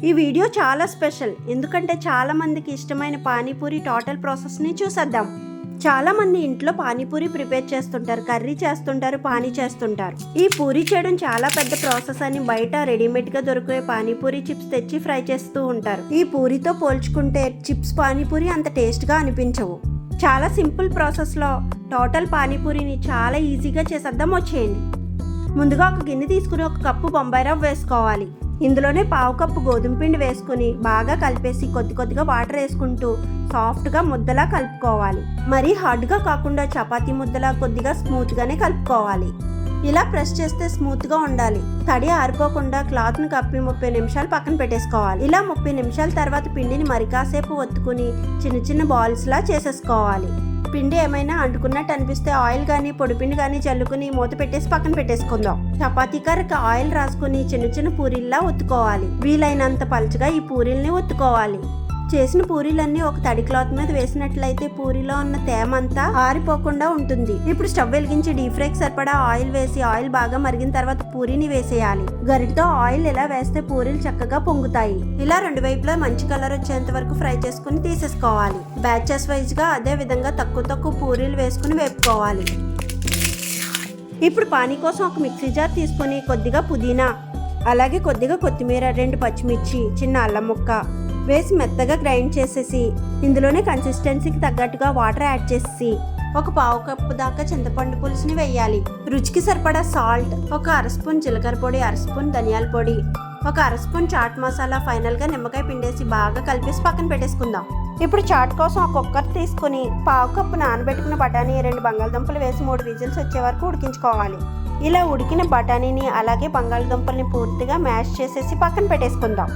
ఈ వీడియో చాలా స్పెషల్, ఎందుకంటే చాలా మందికి ఇష్టమైన పానీపూరి టోటల్ ప్రాసెస్ని చూసేద్దాం. చాలా మంది ఇంట్లో పానీపూరి ప్రిపేర్ చేస్తుంటారు, కర్రీ చేస్తుంటారు, పానీ చేస్తుంటారు. ఈ పూరి చేయడం చాలా పెద్ద ప్రాసెస్ అని బయట రెడీమేడ్గా దొరికే పానీపూరి చిప్స్ తెచ్చి ఫ్రై చేస్తూ ఉంటారు. ఈ పూరితో పోల్చుకుంటే చిప్స్ పానీపూరి అంత టేస్ట్గా అనిపించవు. చాలా సింపుల్ ప్రాసెస్లో టోటల్ పానీపూరిని చాలా ఈజీగా చేసేద్దాం. వచ్చేయండి. ముందుగా ఒక గిన్నె తీసుకుని 1 కప్పు బొంబాయి రవ్వ వేసుకోవాలి. ఇందులోనే 1/2 కప్పు గోధుమ పిండి వేసుకుని బాగా కలిపేసి కొద్దిగా వాటర్ వేసుకుంటూ సాఫ్ట్గా ముద్దలా కలుపుకోవాలి. మరీ హార్డ్గా కాకుండా చపాతీ ముద్దలా కొద్దిగా స్మూత్గానే కలుపుకోవాలి. ఇలా ప్రెస్ చేస్తే స్మూత్గా ఉండాలి. తడి ఆరిపోకుండా క్లాత్ను కప్పి 30 నిమిషాలు పక్కన పెట్టేసుకోవాలి. ఇలా 30 నిమిషాల తర్వాత పిండిని మరి కాసేపు ఒత్తుకుని చిన్న బాల్స్లా చేసేసుకోవాలి. పిండి ఏమైనా అంటుకున్నట్టు అనిపిస్తే ఆయిల్ కానీ పొడిపిండి కానీ చల్లుకుని మూత పెట్టేసి పక్కన పెట్టేసుకుందాం. చపాతీ కర్రకి ఆయిల్ రాసుకుని చిన్న పూరీల్లా ఒత్తుకోవాలి. వీలైనంత పలుచగా ఈ పూరీల్ని ఒత్తుకోవాలి. చేసిన పూరీలన్నీ ఒక తడి క్లాత్ మీద వేసినట్లయితే పూరీలో ఉన్న తేమ అంతా ఆరిపోకుండా ఉంటుంది. ఇప్పుడు స్టవ్ వెలిగించి డీప్ ఫ్రైకి సరిపడా ఆయిల్ వేసి ఆయిల్ బాగా మరిగిన తర్వాత పూరీని వేసేయాలి. గరిటతో ఆయిల్ ఇలా వేస్తే పూరీలు చక్కగా పొంగుతాయి. ఇలా 2 వైపులా మంచి కలర్ వచ్చేంత వరకు ఫ్రై చేసుకుని తీసేసుకోవాలి. బ్యాచెస్ వైజ్ గా అదే విధంగా తక్కువ పూరీలు వేసుకుని వేపుకోవాలి. ఇప్పుడు పానీ కోసం ఒక మిక్సీ జార్ తీసుకుని కొద్దిగా పుదీనా, అలాగే కొద్దిగా కొత్తిమీర, 2 పచ్చిమిర్చి, చిన్న అల్లం ముక్క వేసి మెత్తగా గ్రైండ్ చేసేసి ఇందులోనే కన్సిస్టెన్సీకి తగ్గట్టుగా వాటర్ యాడ్ చేసి 1/4 కప్పు దాకా చింతపండు పులుసుని వేయాలి. రుచికి సరిపడా సాల్ట్, 1 అర స్పూన్ జీలకర్ర పొడి, 1 స్పూన్ ధనియాల పొడి, 1 అర స్పూన్ చాట్ మసాలా, ఫైనల్గా నిమ్మకాయ పిండేసి బాగా కలిపేసి పక్కన పెట్టేసుకుందాం. ఇప్పుడు చాట్ కోసం ఒక కుక్కర్ తీసుకుని 1/2 కప్పు నానబెట్టుకున్న బఠానీ, 2 బంగాళదుంపలు వేసి 3 విజిల్స్ వచ్చే వరకు ఉడికించుకోవాలి. ఇలా ఉడికిన బఠానీని అలాగే బంగాళదుంపల్ని పూర్తిగా మ్యాష్ చేసేసి పక్కన పెట్టేసుకుందాం.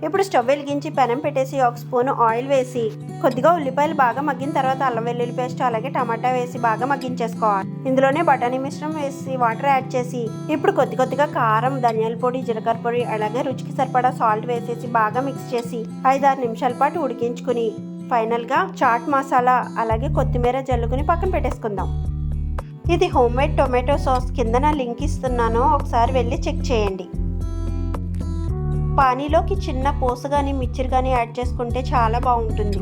ఇప్పుడు స్టవ్ వెలిగించి పెనం పెట్టేసి 1 స్పూన్ ఆయిల్ వేసి కొద్దిగా ఉల్లిపాయలు బాగా మగ్గిన తర్వాత అల్లం వెల్లుల్లి పేస్ట్ అలాగే టమాటా వేసి బాగా మగ్గించేసుకోవాలి. ఇందులోనే బఠానీ మిశ్రమం వేసి వాటర్ యాడ్ చేసి ఇప్పుడు కొద్దిగా కారం, ధనియాల పొడి, జీలకర్ర పొడి అలాగే రుచికి సరిపడా సాల్ట్ వేసేసి బాగా మిక్స్ చేసి 5-6 నిమిషాల పాటు ఉడికించుకుని ఫైనల్గా చాట్ మసాలా అలాగే కొత్తిమీర జల్లుకుని పక్కన పెట్టేసుకుందాం. ఇది హోమ్ మేడ్ టొమాటో సాస్. కింద నా లింక్ ఇస్తున్నాను, ఒకసారి వెళ్ళి చెక్ చేయండి. పానీలోకి చిన్న పూస కానీ మిక్చర్ కానీ యాడ్ చేసుకుంటే చాలా బాగుంటుంది.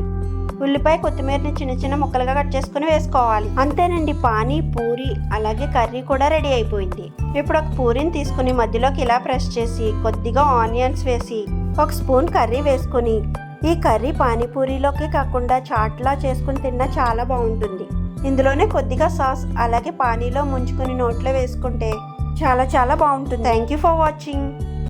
ఉల్లిపాయ, కొత్తిమీరని చిన్న ముక్కలుగా కట్ చేసుకుని వేసుకోవాలి. అంతేనండి, పానీ, పూరి అలాగే కర్రీ కూడా రెడీ అయిపోయింది. ఇప్పుడు ఒక పూరిని తీసుకుని మధ్యలోకి ఇలా ప్రెస్ చేసి కొద్దిగా ఆనియన్స్ వేసి 1 స్పూన్ కర్రీ వేసుకుని ఈ కర్రీ పానీపూరిలోకి కాకుండా చాట్లా చేసుకుని తిన్నా చాలా బాగుంటుంది. ఇందులోనే కొద్దిగా సాస్ అలాగే పానీలో ముంచుకొని నోట్లో వేసుకుంటే చాలా బాగుంటుంది. Thank you for watching.